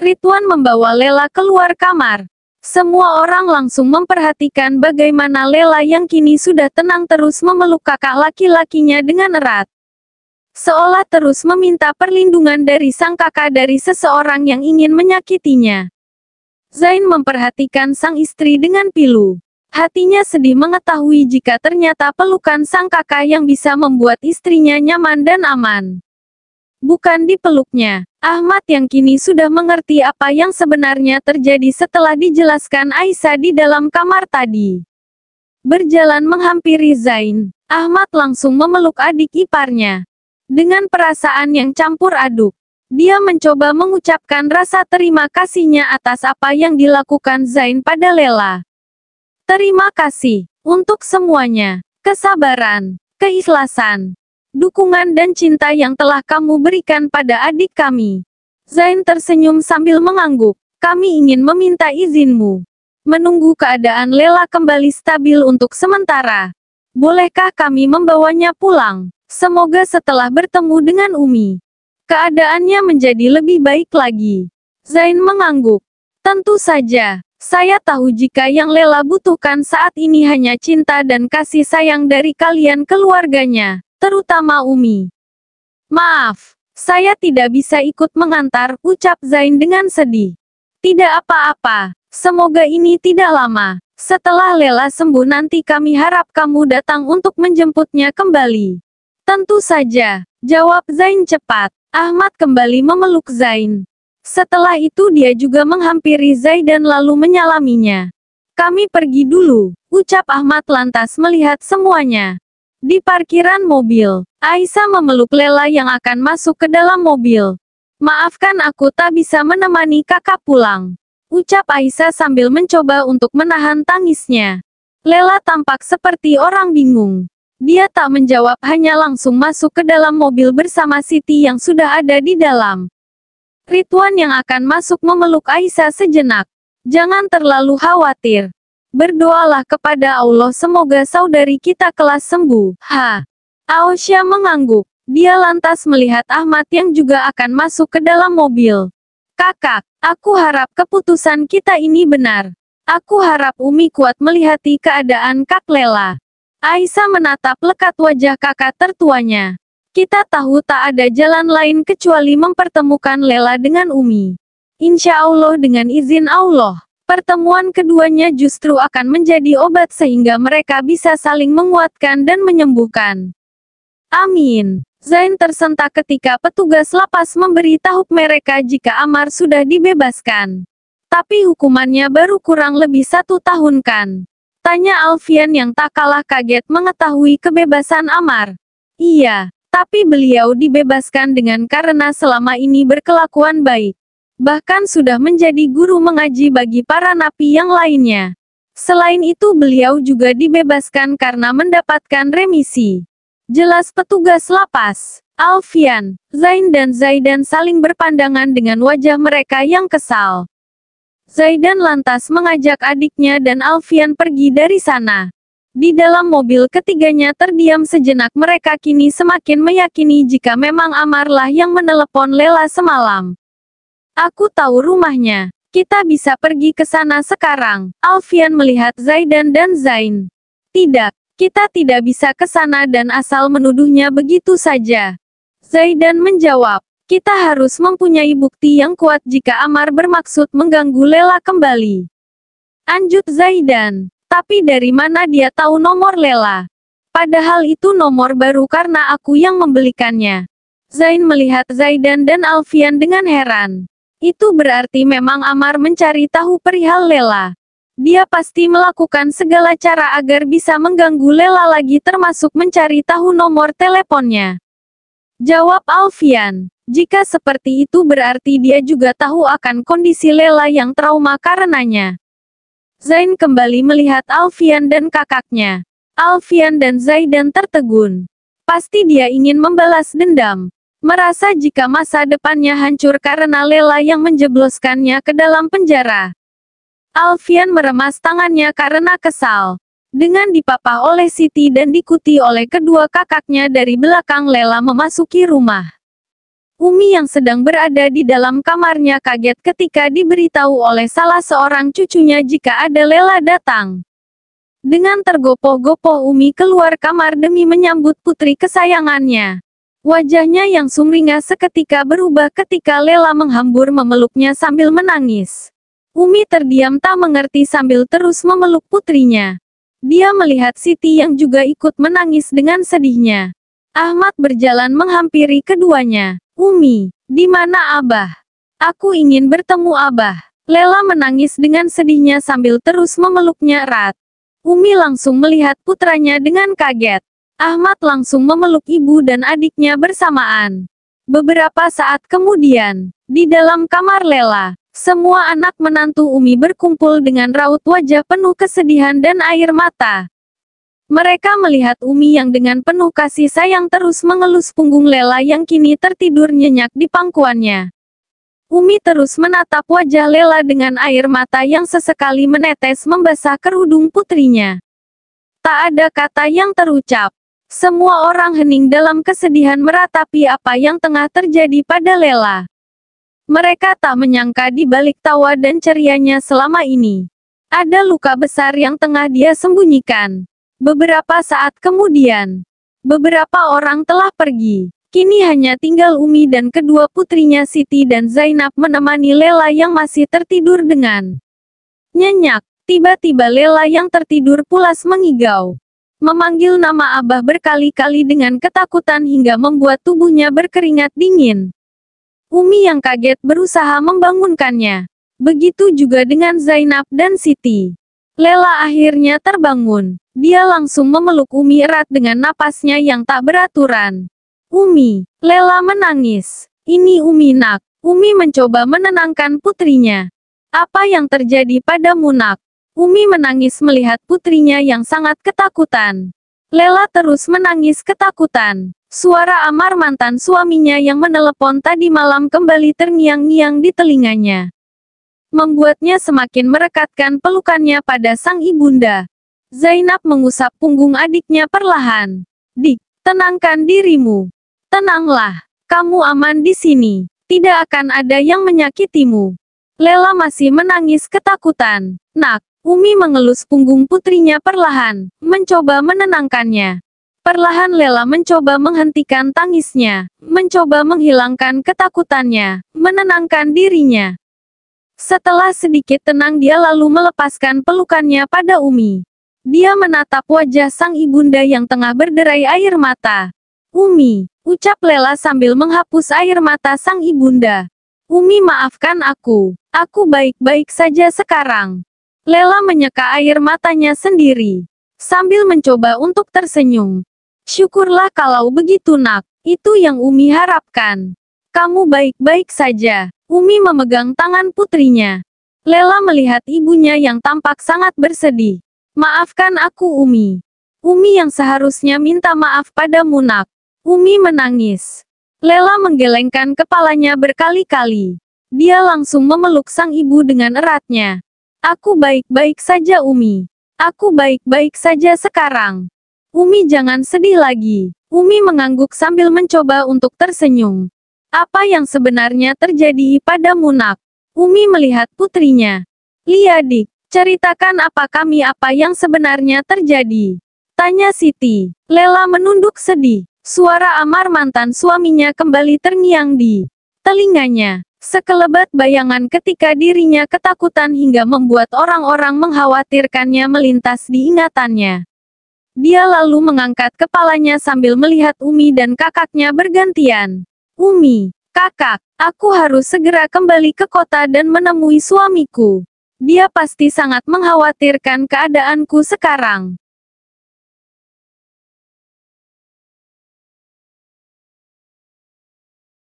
Ridwan membawa Lela keluar kamar. Semua orang langsung memperhatikan bagaimana Lela yang kini sudah tenang terus memeluk kakak laki-lakinya dengan erat. Seolah terus meminta perlindungan dari sang kakak dari seseorang yang ingin menyakitinya. Zain memperhatikan sang istri dengan pilu. Hatinya sedih mengetahui jika ternyata pelukan sang kakak yang bisa membuat istrinya nyaman dan aman. Bukan dipeluknya. Ahmad yang kini sudah mengerti apa yang sebenarnya terjadi setelah dijelaskan Aisyah di dalam kamar tadi. Berjalan menghampiri Zain, Ahmad langsung memeluk adik iparnya. Dengan perasaan yang campur aduk, dia mencoba mengucapkan rasa terima kasihnya atas apa yang dilakukan Zain pada Lela. Terima kasih untuk semuanya, kesabaran, keikhlasan, dukungan dan cinta yang telah kamu berikan pada adik kami. Zain tersenyum sambil mengangguk. Kami ingin meminta izinmu menunggu keadaan Lela kembali stabil untuk sementara. Bolehkah kami membawanya pulang? Semoga setelah bertemu dengan Umi, keadaannya menjadi lebih baik lagi. Zain mengangguk. Tentu saja. Saya tahu jika yang Lela butuhkan saat ini hanya cinta dan kasih sayang dari kalian keluarganya, terutama Umi. Maaf, saya tidak bisa ikut mengantar, ucap Zain dengan sedih. Tidak apa-apa, semoga ini tidak lama. Setelah Lela sembuh nanti kami harap kamu datang untuk menjemputnya kembali. Tentu saja, jawab Zain cepat. Ahmad kembali memeluk Zain. Setelah itu dia juga menghampiri Zain dan lalu menyalaminya. Kami pergi dulu, ucap Ahmad lantas melihat semuanya. Di parkiran mobil, Aisyah memeluk Lela yang akan masuk ke dalam mobil. Maafkan aku tak bisa menemani kakak pulang, ucap Aisyah sambil mencoba untuk menahan tangisnya. Lela tampak seperti orang bingung. Dia tak menjawab hanya langsung masuk ke dalam mobil bersama Siti yang sudah ada di dalam. Ridwan yang akan masuk memeluk Aisyah sejenak. Jangan terlalu khawatir. Berdoalah kepada Allah semoga saudari kita kelas sembuh. Aisyah mengangguk. Dia lantas melihat Ahmad yang juga akan masuk ke dalam mobil. Kakak, aku harap keputusan kita ini benar. Aku harap Umi kuat melihati keadaan Kak Lela. Aisyah menatap lekat wajah kakak tertuanya. Kita tahu tak ada jalan lain kecuali mempertemukan Lela dengan Umi. Insya Allah dengan izin Allah, pertemuan keduanya justru akan menjadi obat sehingga mereka bisa saling menguatkan dan menyembuhkan. Amin. Zain tersentak ketika petugas lapas memberitahu mereka jika Amar sudah dibebaskan. Tapi hukumannya baru kurang lebih 1 tahun kan? Tanya Alfian yang tak kalah kaget mengetahui kebebasan Amar. Iya, tapi beliau dibebaskan dengan karena selama ini berkelakuan baik. Bahkan sudah menjadi guru mengaji bagi para napi yang lainnya. Selain itu beliau juga dibebaskan karena mendapatkan remisi. Jelas petugas lapas. Alfian, Zain dan Zaidan saling berpandangan dengan wajah mereka yang kesal. Zaidan lantas mengajak adiknya dan Alfian pergi dari sana. Di dalam mobil ketiganya terdiam sejenak, mereka kini semakin meyakini jika memang Amarlah yang menelepon Lela semalam. Aku tahu rumahnya. Kita bisa pergi ke sana sekarang. Alfian melihat Zaidan dan Zain. Tidak, kita tidak bisa ke sana dan asal menuduhnya begitu saja. Zaidan menjawab. Kita harus mempunyai bukti yang kuat jika Amar bermaksud mengganggu Lela kembali. Anjut Zaidan. Tapi dari mana dia tahu nomor Lela? Padahal itu nomor baru karena aku yang membelikannya. Zain melihat Zaidan dan Alfian dengan heran. Itu berarti memang Amar mencari tahu perihal Lela. Dia pasti melakukan segala cara agar bisa mengganggu Lela lagi termasuk mencari tahu nomor teleponnya. Jawab Alfian. Jika seperti itu berarti dia juga tahu akan kondisi Lela yang trauma karenanya. Zain kembali melihat Alfian dan kakaknya. Alfian dan Zaidan tertegun. Pasti dia ingin membalas dendam. Merasa jika masa depannya hancur karena Lela yang menjebloskannya ke dalam penjara. Alfian meremas tangannya karena kesal. Dengan dipapah oleh Siti dan diikuti oleh kedua kakaknya dari belakang, Lela memasuki rumah. Umi yang sedang berada di dalam kamarnya kaget ketika diberitahu oleh salah seorang cucunya jika ada Lela datang. Dengan tergopoh-gopoh Umi keluar kamar demi menyambut putri kesayangannya. Wajahnya yang sumringah seketika berubah ketika Lela menghambur memeluknya sambil menangis. Umi terdiam tak mengerti sambil terus memeluk putrinya. Dia melihat Siti yang juga ikut menangis dengan sedihnya. Ahmad berjalan menghampiri keduanya. Umi, di mana Abah? Aku ingin bertemu Abah. Lela menangis dengan sedihnya sambil terus memeluknya erat. Umi langsung melihat putranya dengan kaget. Ahmad langsung memeluk ibu dan adiknya bersamaan. Beberapa saat kemudian, di dalam kamar Lela, semua anak menantu Umi berkumpul dengan raut wajah penuh kesedihan dan air mata. Mereka melihat Umi yang dengan penuh kasih sayang terus mengelus punggung Lela yang kini tertidur nyenyak di pangkuannya. Umi terus menatap wajah Lela dengan air mata yang sesekali menetes membasah kerudung putrinya. Tak ada kata yang terucap. Semua orang hening dalam kesedihan meratapi apa yang tengah terjadi pada Lela. Mereka tak menyangka di balik tawa dan cerianya selama ini, ada luka besar yang tengah dia sembunyikan. Beberapa saat kemudian, beberapa orang telah pergi. Kini hanya tinggal Umi dan kedua putrinya Siti dan Zainab menemani Lela yang masih tertidur dengan nyenyak. Tiba-tiba Lela yang tertidur pulas mengigau. Memanggil nama Abah berkali-kali dengan ketakutan hingga membuat tubuhnya berkeringat dingin. Umi yang kaget berusaha membangunkannya. Begitu juga dengan Zainab dan Siti. Lela akhirnya terbangun. Dia langsung memeluk Umi erat dengan napasnya yang tak beraturan. Umi, Lela menangis. Ini Umi nak. Umi mencoba menenangkan putrinya. Apa yang terjadi padamu nak? Umi menangis melihat putrinya yang sangat ketakutan. Lela terus menangis ketakutan. Suara Amar mantan suaminya yang menelepon tadi malam kembali terngiang-ngiang di telinganya. Membuatnya semakin merekatkan pelukannya pada sang ibunda. Zainab mengusap punggung adiknya perlahan. Dik, tenangkan dirimu. Tenanglah. Kamu aman di sini. Tidak akan ada yang menyakitimu. Lela masih menangis ketakutan. Nak, Umi mengelus punggung putrinya perlahan, mencoba menenangkannya. Perlahan Lela mencoba menghentikan tangisnya, mencoba menghilangkan ketakutannya, menenangkan dirinya. Setelah sedikit tenang dia lalu melepaskan pelukannya pada Umi. Dia menatap wajah sang ibunda yang tengah berderai air mata. Umi, ucap Lela sambil menghapus air mata sang ibunda. Umi maafkan aku baik-baik saja sekarang. Lela menyeka air matanya sendiri, sambil mencoba untuk tersenyum. Syukurlah kalau begitu nak, itu yang Umi harapkan. Kamu baik-baik saja. Umi memegang tangan putrinya. Lela melihat ibunya yang tampak sangat bersedih. Maafkan aku Umi. Umi yang seharusnya minta maaf padamu nak. Umi menangis. Lela menggelengkan kepalanya berkali-kali. Dia langsung memeluk sang ibu dengan eratnya. Aku baik-baik saja Umi. Aku baik-baik saja sekarang. Umi jangan sedih lagi. Umi mengangguk sambil mencoba untuk tersenyum. Apa yang sebenarnya terjadi padamu nak? Umi melihat putrinya. Liadik. Ceritakan apa yang sebenarnya terjadi. Tanya Siti. Lela menunduk sedih. Suara Amar mantan suaminya kembali terngiang di telinganya. Sekelebat bayangan ketika dirinya ketakutan hingga membuat orang-orang mengkhawatirkannya melintas di ingatannya. Dia lalu mengangkat kepalanya sambil melihat Umi dan kakaknya bergantian. Umi, kakak, aku harus segera kembali ke kota dan menemui suamiku. Dia pasti sangat mengkhawatirkan keadaanku sekarang.